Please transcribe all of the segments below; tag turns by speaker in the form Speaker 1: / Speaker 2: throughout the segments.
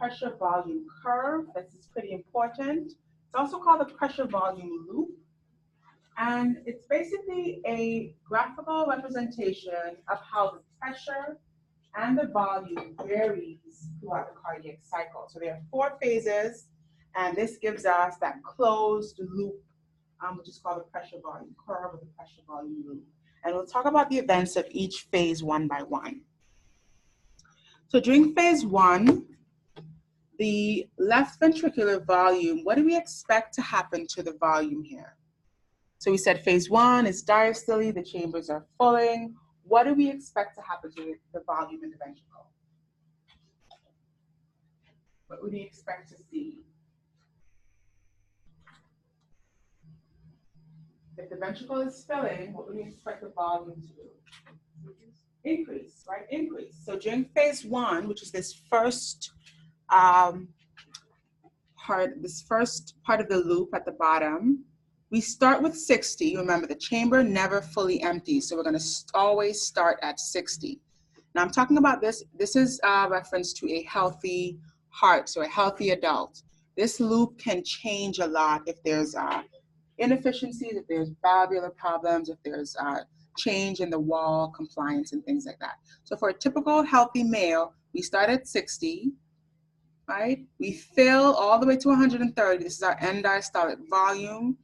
Speaker 1: pressure volume curve. This is pretty important. It's also called the pressure volume loop. And it's basically a graphical representation of how the pressure and the volume varies throughout the cardiac cycle. So there are 4 phases, and this gives us that closed loop, which is called the pressure volume curve or the pressure volume loop. And we'll talk about the events of each phase one by one. So during phase 1, the left ventricular volume, what do we expect to happen to the volume here? So we said phase 1 is diastole, the chambers are filling. What do we expect to happen to the volume in the ventricle? What would we expect to see? If the ventricle is filling, what would we expect the volume to do? Increase, right? Increase. So during phase 1, which is this first part of the loop at the bottom, we start with 60. Remember, the chamber never fully empties, so we're going to always start at 60. Now I'm talking about this. This is a reference to a healthy heart, so a healthy adult. This loop can change a lot if there's inefficiencies, if there's valvular problems, if there's change in the wall compliance and things like that. So for a typical healthy male, we start at 60, right? We fill all the way to 130. This is our end diastolic volume.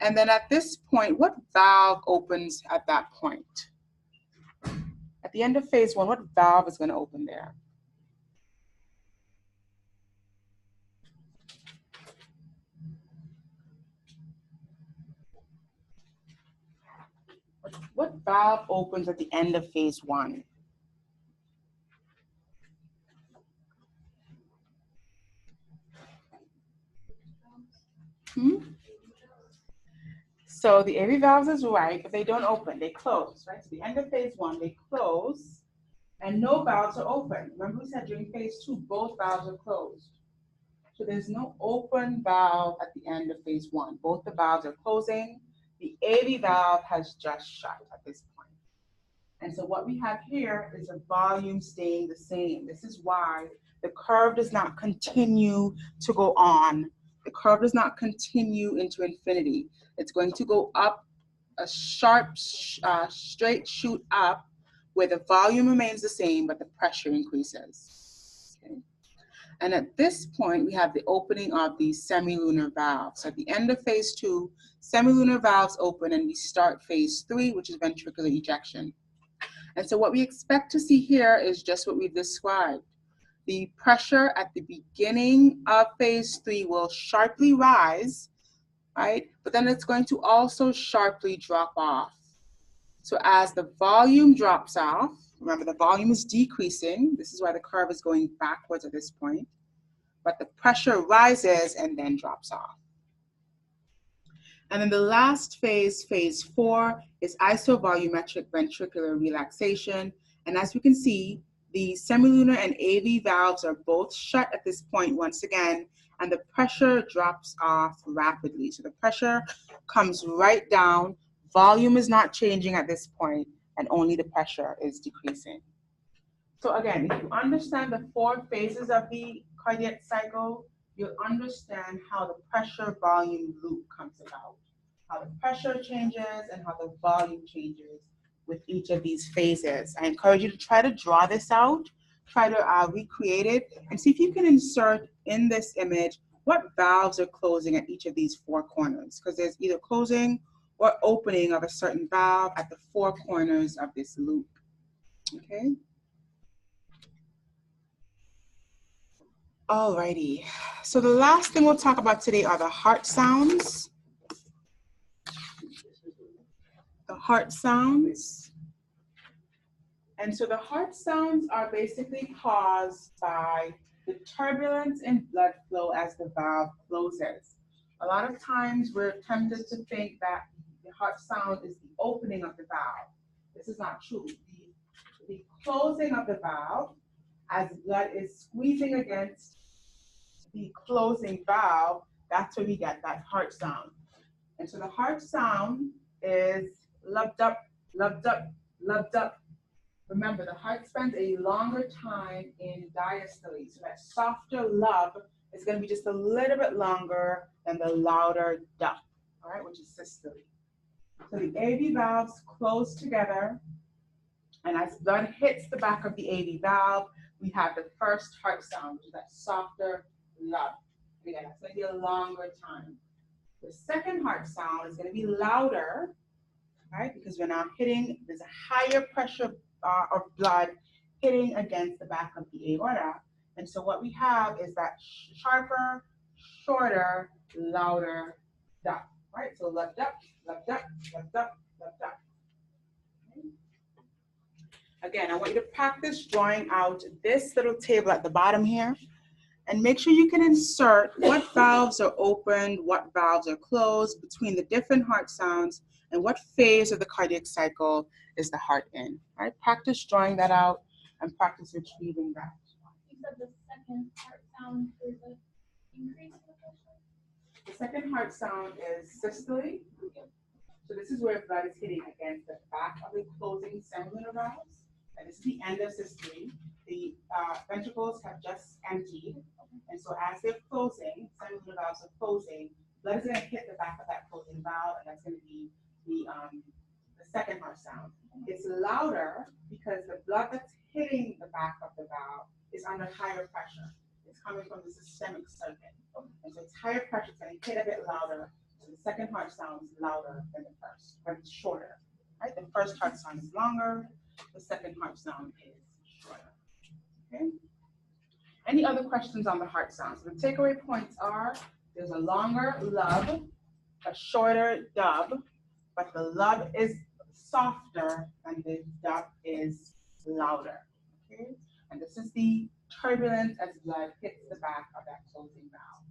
Speaker 1: And then at this point, what valve opens at that point? At the end of phase 1, what valve is going to open there? What valve opens at the end of phase 1? So the AV valves is right, but they don't open, they close, right? So the end of phase 1, they close, and no valves are open. Remember we said during phase 2, both valves are closed. So there's no open valve at the end of phase 1. Both the valves are closing. The AV valve has just shut at this point. And so what we have here is a volume staying the same. This is why the curve does not continue to go on. The curve does not continue into infinity. It's going to go up a sharp, straight shoot up where the volume remains the same, but the pressure increases. Okay? And at this point, we have the opening of the semilunar valves. So at the end of phase 2, semilunar valves open and we start phase 3, which is ventricular ejection. And so what we expect to see here is just what we've described. The pressure at the beginning of phase 3 will sharply rise, right? But then it's going to also sharply drop off. So as the volume drops off, remember the volume is decreasing. This is why the curve is going backwards at this point. But the pressure rises and then drops off. And then the last phase, phase 4, is isovolumetric ventricular relaxation. And as we can see, the semilunar and AV valves are both shut at this point once again, and the pressure drops off rapidly. So the pressure comes right down, volume is not changing at this point, and only the pressure is decreasing. So again, if you understand the 4 phases of the cardiac cycle, you'll understand how the pressure volume loop comes about, how the pressure changes and how the volume changes with each of these phases. I encourage you to try to draw this out, try to recreate it, and see if you can insert in this image what valves are closing at each of these 4 corners, because there's either closing or opening of a certain valve at the 4 corners of this loop, okay? Alrighty, so the last thing we'll talk about today are the heart sounds. The heart sounds. And so the heart sounds are basically caused by the turbulence in blood flow as the valve closes. A lot of times we're tempted to think that the heart sound is the opening of the valve. This is not true. The closing of the valve as blood is squeezing against the closing valve, that's where we get that heart sound. And so the heart sound is lubbed up, lubbed up, lubbed up, Remember, the heart spends a longer time in diastole, so that softer lub is going to be just a little bit longer than the louder dup, all right, which is systole. So the AV valves close together, and as blood hits the back of the AV valve, we have the first heart sound, which is that softer lub. Again, that's going to be a longer time. The second heart sound is going to be louder, right? Because we're now hitting, there's a higher pressure of blood hitting against the back of the aorta. And so what we have is that sharper, shorter, louder dup, right? So left dup, left dup, left dup, left dup. Okay. Again, I want you to practice drawing out this little table at the bottom here. And make sure you can insert what valves are opened, what valves are closed between the different heart sounds, and what phase of the cardiac cycle is the heart in. All right? Practice drawing that out and practice retrieving that.
Speaker 2: You said the second heart sound is an increase in the pressure?
Speaker 1: The second heart sound is systole. So this is where blood is hitting against the back of the closing semilunar valves. And this is the end of systole. The ventricles have just emptied. And so as they're closing, semilunar valves are closing, blood is going to hit the back of that closing valve, and that's going to be the second heart sound. It's louder because the blood that's hitting the back of the valve is under higher pressure. It's coming from the systemic circuit. And so it's higher pressure, it's going to hit a bit louder. So the second heart sound is louder than the first, but it's shorter. Right? The first heart sound is longer, the second heart sound is shorter. Okay? Any other questions on the heart sounds? The takeaway points are there's a longer lub, a shorter dub, but the lub is softer and the dub is louder. Okay? And this is the turbulence as blood hits the back of that closing valve.